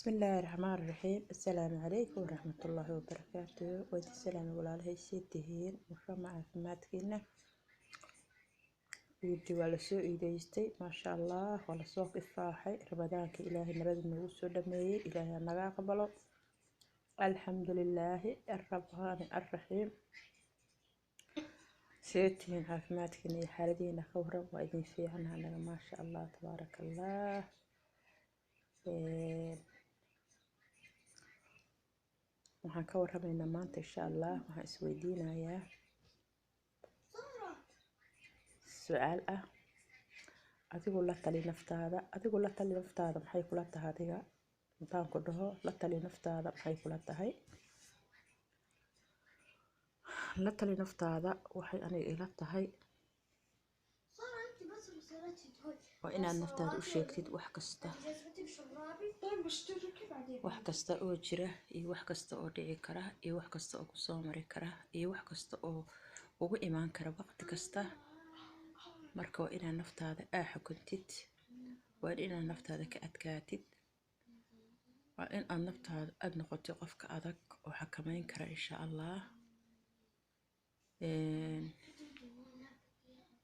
بسم الله الرحمن الرحيم. السلام عليكم ورحمة الله وبركاته. وإنت السلام ولا هي سيتهين وشمع في ماتكينا ويدي ولا سوء إيديستي ما شاء الله ولا سوق إفاحي رمضانك إلهي نبذ نوسو دمي إلهي نغا قبلو الحمد لله الرحمن الرحيم. سيتهين في ماتكينا حالدين خورا وإذن في عنها ما شاء الله تبارك الله. waxaan ka warramaynaa maanta insha Allah waxaan isweydiinayaa su'aal ah adigu la tali naftaada maxay kula tahay adiga intaan ku dhaho la tali naftaada maxay kula tahay la tali naftaada waxay aniga ila tahay waa inaad naftaada u sheegtid wax kasta oo jira iyo wax kasta oo dhici kara iyo wax kasta oo ku soo mari kara iyo wax kasta oo ugu imaan kara waqti kasta marka waa inaad naftaada xukuntid waa inaad naftaada ka adkaatid waa in aad naftaada aad noqotid qofka adag oo xakameyn kara insha Allah.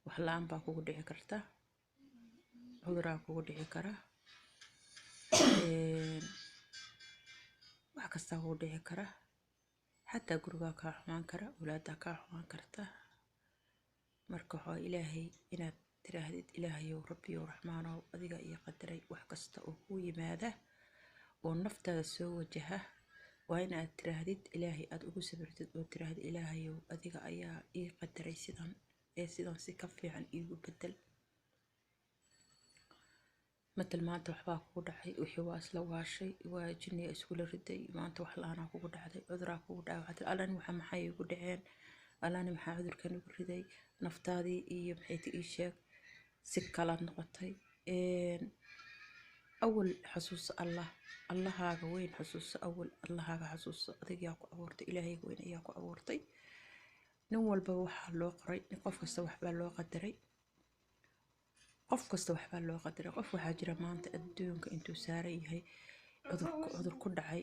wax la'aan baa kugu dhici karta cuduraa kugu dhici kara wax kasta kugu dhici kara xataa gurigaa kaa xumaan kara awlaada kaa xumaan karta marka waxaa ilaahay inaad tiraahdid ilaahayow rabbiyow raxmaanow adiga iyo qadaray wax kasta oo ku yimaada oo naftaada soo wajaha waa inaad tiraahdid ilaahay aad ugu sabirtid oo tiraahdid ilaahayow adiga ayaa ii qadaray sidan si ka fiican iigu bedel مثل ما أنت وحباك ودعي وحواس لواشي وجني أسكول الردي ما أنت وحلانا ودعي عذراك ودعي وحتى الآن محمد حي ودعين الآن محمد عذر كان الردي نفتادي بحيث إيشك سكالات نقطي أول حسوس الله هذا وين حسوس أول الله هذا حسوس أذيك ياكو أورتي إلهي وين ياكو أورتي نول بوح لو قري نقف كستوح باللو قدري qof kasta wax baa loo qadaray qof waxa jira maanta adduunka intuu saaran yahay cudur ku dhacay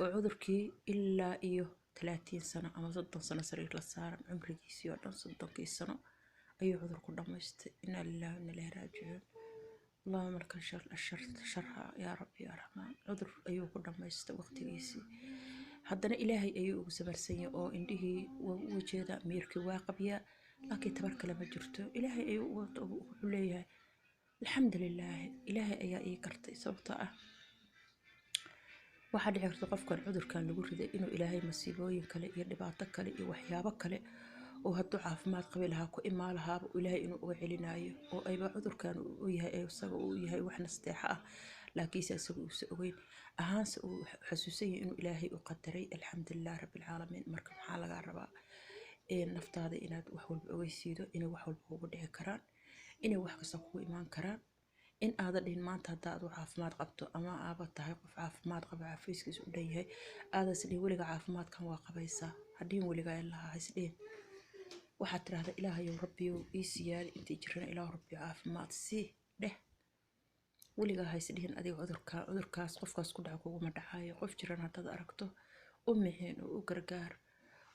oo cudurkii ilaa iyo 30 sano ama 30 sano sariir la saaran cumrigiisii oo dhan 30 sano ayuu cudur ku dhamaystay inna lillahi wa inna ilayhi raaji'uun allahumma lakal sharha ya rabbi ya rahmaan cudur ayuu ku dhamaystay waqtigiisii haddana ilaahay ayuu ugu sabarsan yahay oo indhihii u jeeda miirkii waa qabya لكن تبارك الله مجرته إلهي أيوة وحليها الحمد لله إلهي أي كرتي صوتها واحد يعرف قف كان عذر كان يقول ذا إنه إلهي مسيبوين كله يربطك كله وحيابك كله وهالضعف ما قبلها كإما لها وإلهي إنه وعلنايه وأي عذر كان وياها أي وصق وياها وإحنا استحاء لكن سوين أهانس وحسوسية إنه إلهي وقدري الحمد لله رب العالمين مركب حالة الرباء naftaada inaad wax walba ogeysiido inay wax walba ugu dhici karaan inay wax kasta kugu imaan karaan in aad dhihin maanta hadaad wax caafimaad qabto ama aaba tahay qof caafimaad qaba caafiskiisu u dhanyahay aadaas dhig waliga caafimaadkan waa qabaysaa hadii waliga ilaha haysdeen waxaad tiraahdaa ilaahayow rabbiyow ii siyaali intii jirana ilaahu rabbi caafimaad si dheh waliga haysdeen adiga cudurkaas qofkaas ku dhaca kugu ma dhacayo qof jiran hadaad aragto u mixin oo u gargaar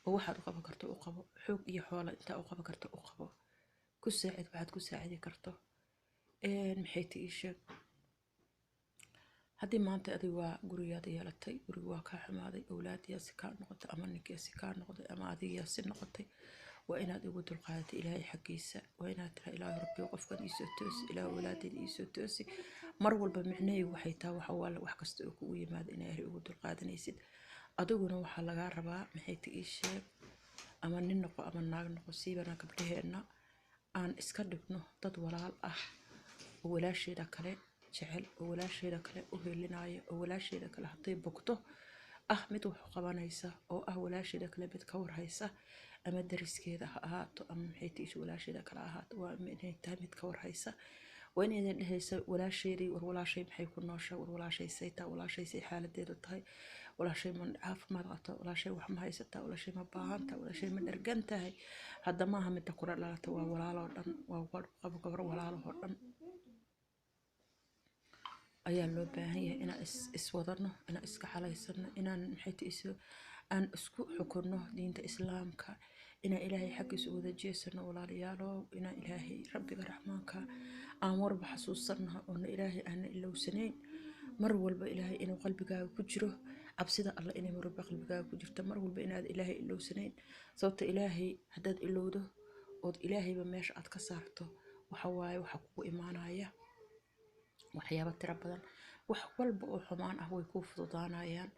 وواحد قبل كرته وقبو حوق يحوله أنت أو قبل كرته وقبو كل ساعد بعد كل ساعد كرته محيتي إيش هذه ما أنت أديوا قرياتي يا لتي قريوا كحمادي أولادي سكان نقطة أمانك يا سكان نقطة أمادي يا سن نقطة وإن هذا يقول القاعدة إلهي حقيسة وإن هذا إلهي ربي وقف كان يسوتوس إلى أولادي يسوتوس مرول بمعناه وحيتا وحوال وحكست أكوي ما إن إلهي يقول القاعدة نيسد أدوغنا waxaa laga rabaa maxay tii sheeg ama nin noqo ama naag noqo siibana gabdhaheena aan iska dhigno dad walaal ah oo walaasheeda kale jecel oo walaasheeda kale u helinaayo oo walaasheeda kale haday bogto mid wax qabanaysa oo walaasheeda kale mid ka warhaysa ama dariskeeda ha ahaato ama maxay tii walaasheeda kale ahaato waa inay tahay mid ka warhaysa وين إذا لهيس ولا شيء ولا شيء محيكون ناشا ولا شيء سيتا ولا شيء سي حالة ديرو تاي ولا شيء من عاف ما غطا ولا شيء وحما هي ستا ولا شيء ما باهانتا ولا شيء من أرجنتا هي هذا ما هم تقرأ لا توا ولا لا ودن وقبر ولا لا ودن ayaa loo baahan yahay inaan iswadano, inaan iska xalaysano, inaan aan isku xukunno diinta islaamka, inaan ilaahay xaggiisa u wada jeesano walaalayaalow, inaan ilaahay rabbiga raxmaanka aan warba xasuusanaha oona ilaahay aana ilowsanayn mar walba ilaahay inuu qalbigaaga ku jiro, cabsida alla inay mar walba qalbigaaga ku jirto, mar walba inaad ilaahay ilowsanayn. sababta ilaahay haddaad ilowdo ood ilaahayba meesha aad ka saarto waxa waaye waxa kugu imaanaya waxyaabo tiro badan. wax walba oo xumaan ah way kuu fududaanayaan,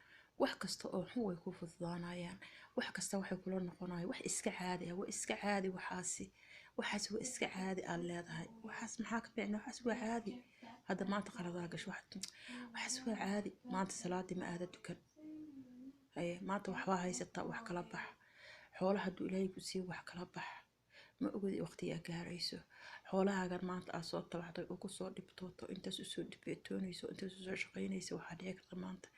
wax kasta oo xun way kuu fududaanayaan, wax kasta waxay kula noqonayaan wax iska caadi ah. waa iska caadi waxaas waa iska caadi aad leedahay, waxaas maxaa ka fiicna, waxaas waa caadi. hadda maanta qaladaa gasho waxaas waa caadi, maanta salaadii ma aada dukan, maanta waxbaa haysataa wax kala bax, xoolaha hadduu ilaahay ku siiyo wax kala bax, ma ogadi waqtigaa gaarayso. xoolahaagan maanta aad soo tabacday oo kusoo dhibtooto, intaas usoo dhibtoonayso, intaas usoo shaqaynaysa, waxaa dhici karta maanta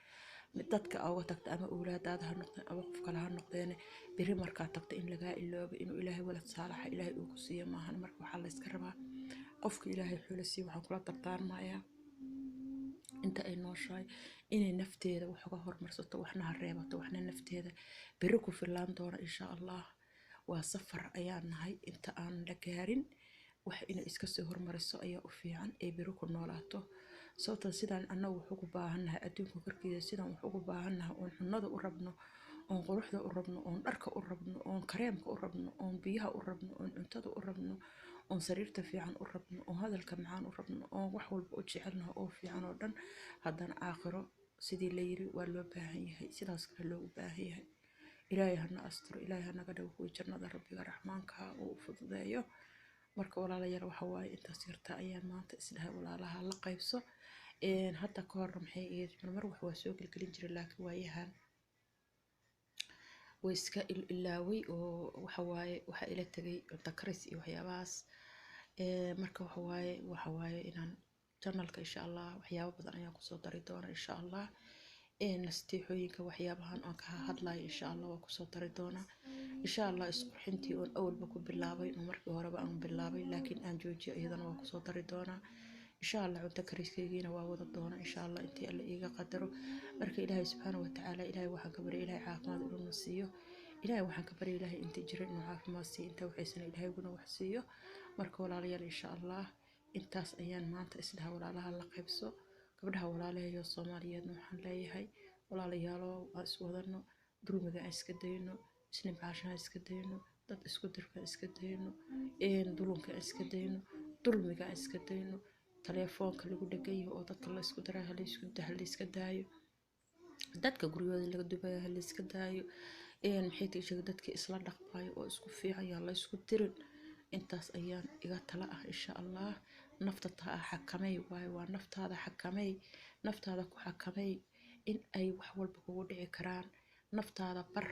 dadka uga tagta ama awlaadaada ha noqdeen ama qof kale ha noqdeen, beri markaa tagta in lagaa iloobo inuu ilaahay walad saalaxa ilaahay uu ku siiyo maahan. marka waxaa la iska rabaa qofka ilaahay xoolo siiyo, waxaan kula dardaarmayaa inta ay nooshahay inay nafteeda wax uga hormarsato, waxna ha reebato, waxna nafteeda beri ku filaan doona insha allah. waa safar ayaan nahay, inta aan la gaarin wax inay iska soo hormariso ayaa u fiican ay beri ku noolaato. sababta sidaan annagu wax ugu baahannahay adduunka korkiisa, sidaan wax ugu baahannahay oon cunnada u rabno, oon quruxda u rabno, oon dharka u rabno, oon kareemka u rabno, oon biyaha u rabno, oon cuntada u rabno, oon sariirta fiican u rabno, oon hadalka macaan u rabno, oon wax walba u jecelnaho oo fiican oo dhan, haddana aakhiro sidii la yiri waa loo baahan yahay, sidaas kale loogu baahan yahay. ilaahay hana asturo, ilaahay hanaga dhigo kuwii jannada rabbiga raxmaanka uu fududeeyo. marka walaalayaal waxa waaye intaas yarta ayaan maanta isdhahay walaalaha la qaybso. hadda ka hor maxay ahayd mar wax waa soo gelgelin jiray, laakiin waayahan way iska ilaaway oo waxa waaye waxa ila tagay cunto karis iyo waxyaabahaas. marka waxa waaye inaan channelka insha allah waxyaabo badan ayaan kusoo dari doona insha allah. nasteexooyinka waxyaabahan aan ka hadlayo insha allah waa kusoo dari doona insha allah. isqurxintii oon awalba ku bilaabay oo markii horeba aan bilaabay laakiin aan joojiyo iyadana waa kusoo dari doona insha allah. cunto kariskeygiina waa wada doona insha allah intii alla iiga qadaro. marka ilaahay subxaana watacaala ilaahay waxaan ka baryay ilaahay caafimaad inuu siiyo, ilaahay waxaan ka baryay ilaahay inta jiran inuu caafimaad siiyo, inta waxaysan ilaahay guna wax siiyo. marka walaalayaal insha allah intaas ayaan maanta isdhaha walaalaha la qaybso. gabdhaha walaalahayo Soomaaliyeedna waxaan leeyahay walaalayaalow aan iswadano, dulmiga aan iska dayno, isnibcaasha aan iska dayno, dad isku dirka iska dayno, dulunka aan iska dayno, dulmiga aan iska dayno, telefoonka lagu dhagayo oo dadka la isku diray la iska daayo, dadka guryahooda laga dubayo la iska daayo, maxay tihi dadka isla dhaqbayo oo isku fiican yaa la isku dirin. intaas ayaan iga tala ah insha allah. naftada xakamay waayo, waa naftaada xakamay, naftaada ku xakamay in ay wax walba kugu dhici karaan, naftaada bar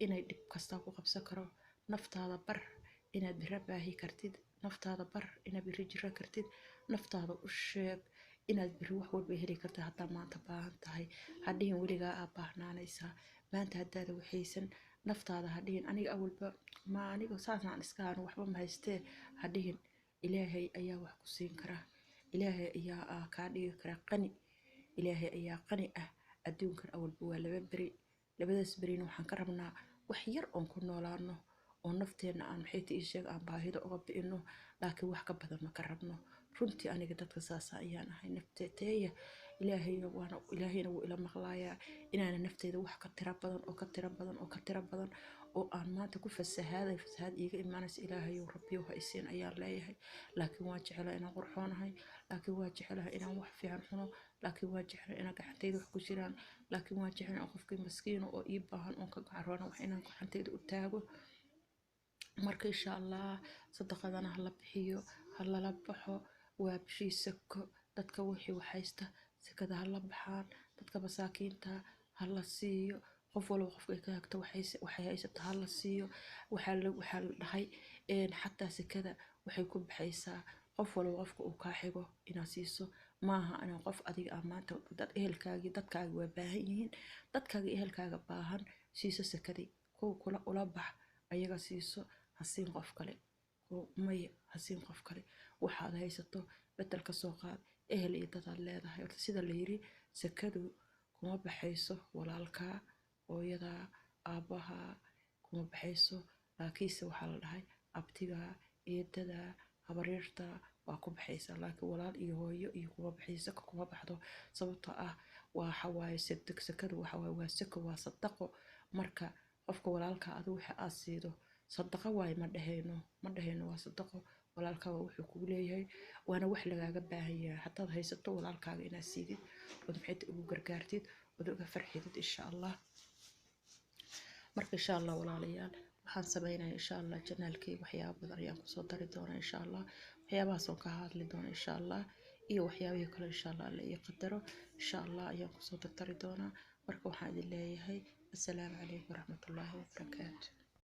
inay dhib kasta ku qabsan karo, naftaada bar inaad bira baahi kartid, naftaada bar inaad biri jira kartid, naftaada u sheeg inaad biri wax walba heli kartid. haddaa maanta baahan tahay hadhihin weligaa aa baahnaanaysaa, maanta haddaada waxaysan naftaada hadhihin aniga awalba ma aniga saasaan iska hano waxba ma haystee, hadhihin ilaahay ayaa wax ku siin kara, ilaahay ayaa kaa dhigi kara qani, ilaahay ayaa qani ah. adduunkan awalba waa laba beri, labadaas berina waxaan ka rabnaa wax yar oon ku noolaano oo nafteena aan maxay tii sheeg aan baahida uga bi'ino, laakiin wax ka badan ma ka rabno. runtii aniga dadka saasa ayaan ahay nafteeya, ilaahayna wuu ila maqlayaa inaana nafteeda wax ka tira badan oo ka tira badan oo ka tira badan oo aan maanta ku fasahaad iiga imaanaysa ilaahayow rabbiyow ha isiin ayaan leeyahay. laakiin waan jecelahay inaan qurxoonahay, laakiin waan jecelahay inaan wax fiican cuno, laakiin waan jecelahay inaan gacantayda wax ku jiraan, laakiin waan jecelahay inaan qofkii maskiino oo ii baahan oon ka gacaroona wax inaan gacantayda u taago. marka insha allah sadaqadana hala bixiyo, halala baxo, waa bishii sako, dadka wixii waxaysta sakada hala baxaan, dadka masaakiinta hala siiyo, qof walba qofka ka hagta waxay haysata hala siiyo. waxaa la dhahay xataa sakada waxay ku baxaysaa qof walba qofka uu kaa xigo inaad siiso, maaha inaan qof adiga ah maanta dad ehelkaagii dadkaaga waa baahan yihiin, dadkaaga ehelkaaga baahan siiso sakadii, kuwa kula ula bax ayaga siiso, hasiin qof kale maya hasiin qof kale. waxaad haysato bedel ka soo qaad ehel iyo dadaad leedahay horta sida la yiri sakadu kuma baxayso walaalkaa hooyadaa aabbahaa kuma baxayso laakiinse waxaa la dhahay abtigaa eedadaa habaryartaa waa ku baxaysaa laakiin walaal iyo hooyo iyo kuma baxayso saka kuma baxdo sababtoo ah waxa waaye sakadu waxa waaye waa sako waa sadaqo marka qofka walaalka adigu waxa aad siido sadaqa waaye ma dhahayno waa sadaqo walaalka waa wuxuu kugu leeyahay waana wax lagaaga baahan yahay hadaad haysato walaalkaaga inaad siidid ood maxay ugu gargaartid ood uga farxidid insha allah marka insha allah walaalayaal waxaan sameynaya insha allah janaalkayga waxyaabo badan ayaan kusoo dari doonaa insha allah waxyaabahaas oo ka hadli doona insha allah iyo waxyaabihii kale insha allah alla ii qadaro insha allah ayaan kusoo dari doonaa marka waxaan idin leeyahay assalaamu calaykum waraxmatullaahi wabarakaatu